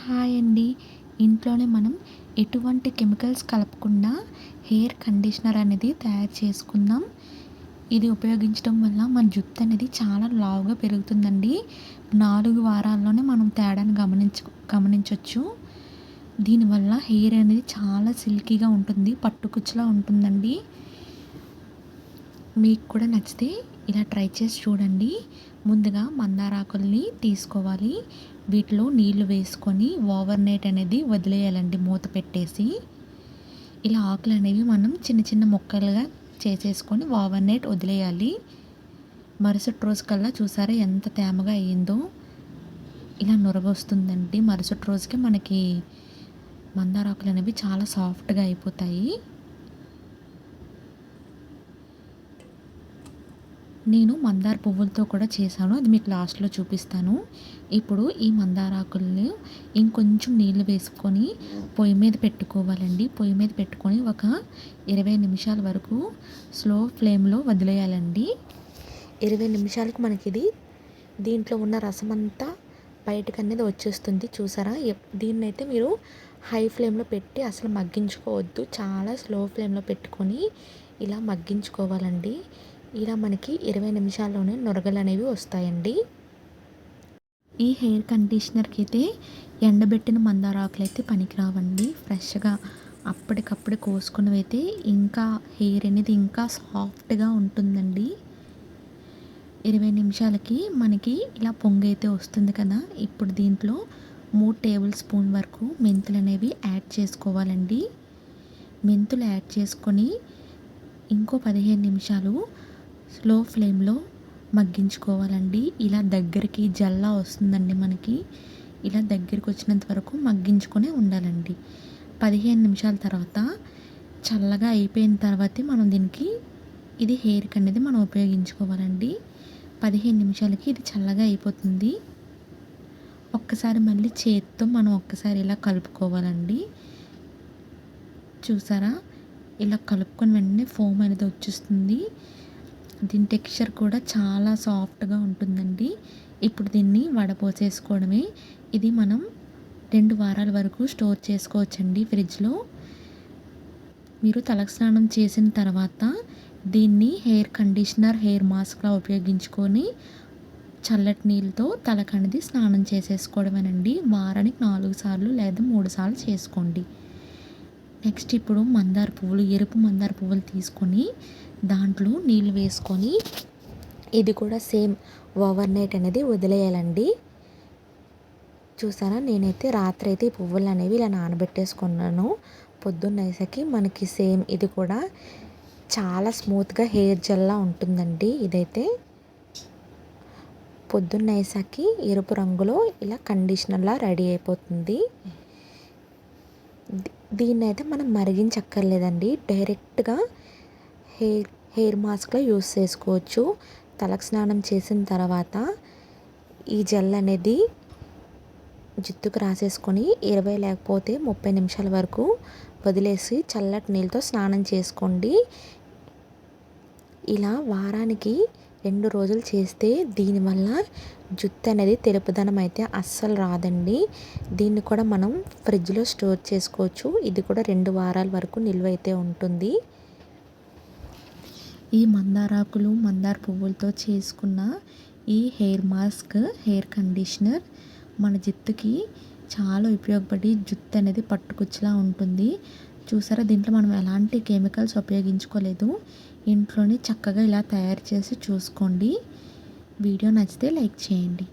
Hi అండి. ఇంట్లోనే మనం ఎటువంటి కెమికల్స్ కలపకుండా హెయిర్ కండిషనర్ అనేది తయారు చేసుకుందాం. ఇది ఉపయోగించడం వల్ల మన జుట్టు అనేది చాలా లావుగా పెరుగుతుందండి. 4 వారాల్లోనే మనం తేడాను గమనించొచ్చు. దీనివల్ల హెయిర్ అనేది చాలా సిల్కీగా ఉంటుంది. పట్టుకుచ్చులా ఉంటుందండి. మీకు కూడా నచ్చితే ఇలా ట్రై చేసి చూడండి. ముందుగా మందారాకుల్ని తీసుకోవాలి. వీటిలో నీళ్లు వేసుకొని ఓవర్ నైట్ అనేది వదిలేయాలండి మూత పెట్టేసి. ఇలా ఆకులు అనేవి మనం చిన్న చిన్న ముక్కలుగా చేసేసుకొని ఓవర్ నైట్ వదిలేయాలి. మరుసటి రోజు కల్లా చూసారా ఎంత తేమగా అయ్యిందో. ఇలా నురగొస్తుందండి. మరుసటి రోజుకి మనకి మందారాకులు అనేవి చాలా సాఫ్ట్గా అయిపోతాయి. నేను మందార పువ్వులతో కూడా చేశాను. అది మీకు లాస్ట్లో చూపిస్తాను. ఇప్పుడు ఈ మందారాకుల్ని ఇంకొంచెం నీళ్ళు వేసుకొని పొయ్యి మీద పెట్టుకోవాలండి. పొయ్యి మీద పెట్టుకొని ఒక 20 నిమిషాల వరకు స్లో ఫ్లేమ్లో వదిలేయాలండి. 20 నిమిషాలకు మనకి దీంట్లో ఉన్న రసమంతా బయటకు అనేది వచ్చేస్తుంది. చూసారా? దీన్నైతే మీరు హై ఫ్లేమ్లో పెట్టి అసలు మగ్గించుకోవద్దు. చాలా స్లో ఫ్లేమ్లో పెట్టుకొని ఇలా మగ్గించుకోవాలండి. ఇలా మనకి 20 నిమిషాల్లోనే నురగలు అనేవి వస్తాయండి. ఈ హెయిర్ కండిషనర్కి అయితే ఎండబెట్టిన మందారాకులు అయితే పనికిరావండి. ఫ్రెష్గా అప్పటికప్పుడు కోసుకున్నవి అయితే ఇంకా హెయిర్ అనేది ఇంకా సాఫ్ట్గా ఉంటుందండి. 20 నిమిషాలకి మనకి ఇలా పొంగైతే వస్తుంది కదా. ఇప్పుడు దీంట్లో 3 టేబుల్ స్పూన్ వరకు మెంతులు అనేవి యాడ్ చేసుకోవాలండి. మెంతులు యాడ్ చేసుకొని ఇంకో 15 నిమిషాలు స్లో ఫ్లేమ్లో మగ్గించుకోవాలండి. ఇలా దగ్గరికి జల్లా వస్తుందండి మనకి. ఇలా దగ్గరికి వచ్చినంత వరకు మగ్గించుకొని ఉండాలండి. 15 నిమిషాల తర్వాత చల్లగా అయిపోయిన తర్వాతే మనం దీనికి ఇది హెయిర్కి అనేది మనం ఉపయోగించుకోవాలండి. 15 నిమిషాలకి ఇది చల్లగా అయిపోతుంది. ఒక్కసారి మళ్ళీ చేతితో మనం ఒక్కసారి ఇలా కలుపుకోవాలండి. చూసారా? ఇలా కలుపుకొని వెంటనే ఫోమ్ అనేది వచ్చేస్తుంది. దీని టెక్స్చర్ కూడా చాలా సాఫ్ట్గా ఉంటుందండి. ఇప్పుడు దీన్ని వడపోసేసుకోవడమే. ఇది మనం 2 వారాల వరకు స్టోర్ చేసుకోవచ్చండి ఫ్రిడ్జ్లో. మీరు తలకు స్నానం చేసిన తర్వాత దీన్ని హెయిర్ కండిషనర్, హెయిర్ మాస్క్లా ఉపయోగించుకొని చల్లటి నీళ్ళతో తలకు అనేది స్నానం చేసేసుకోవడమేనండి. వారానికి 4 సార్లు లేదా 3 సార్లు చేసుకోండి. నెక్స్ట్ ఇప్పుడు మందార పువ్వులు, ఎరుపు మందార పువ్వులు తీసుకొని దాంట్లో నీళ్ళు వేసుకొని ఇది కూడా సేమ్ ఓవర్ నైట్ అనేది వదిలేయాలండి. చూసారా? నేనైతే రాత్రి అయితే ఈ పువ్వులు అనేవి ఇలా నానబెట్టేసుకున్నాను. పొద్దున్నేసరికి మనకి సేమ్ ఇది కూడా చాలా స్మూత్గా హెయిర్ జెల్లా ఉంటుందండి. ఇదైతే పొద్దున్నేసరికి ఎరుపు రంగులో ఇలా కండిషనర్లా రెడీ అయిపోతుంది. దీన్ని అయితే మనం మరిగించక్కర్లేదండి. డైరెక్ట్గా హెయిర్ మాస్క్లో యూస్ చేసుకోవచ్చు. తలకు స్నానం చేసిన తర్వాత ఈ జెల్ అనేది జుట్టుకు రాసేసుకొని 20 లేకపోతే 30 నిమిషాల వరకు వదిలేసి చల్లటి నీళ్ళతో స్నానం చేసుకోండి. ఇలా వారానికి 2 రోజులు చేస్తే దీనివల్ల జుట్టు అనేది తెలుపుదనం అయితే అస్సలు రాదండి. దీన్ని కూడా మనం ఫ్రిడ్జ్లో స్టోర్ చేసుకోవచ్చు. ఇది కూడా 2 వారాల వరకు నిల్వ అయితే ఉంటుంది. ఈ మందారాకులు, మందార పువ్వులతో చేసుకున్న ఈ హెయిర్ మాస్క్, హెయిర్ కండిషనర్ మన జుట్టుకి చాలా ఉపయోగపడి జుట్టు అనేది పట్టుకుచ్చులా ఉంటుంది. చూసారా? దీంట్లో మనం ఎలాంటి కెమికల్స్ ఉపయోగించుకోలేదు. ఇంట్లోనే చక్కగా ఇలా తయారు చేసి చూసుకోండి. వీడియో నచ్చితే లైక్ చేయండి.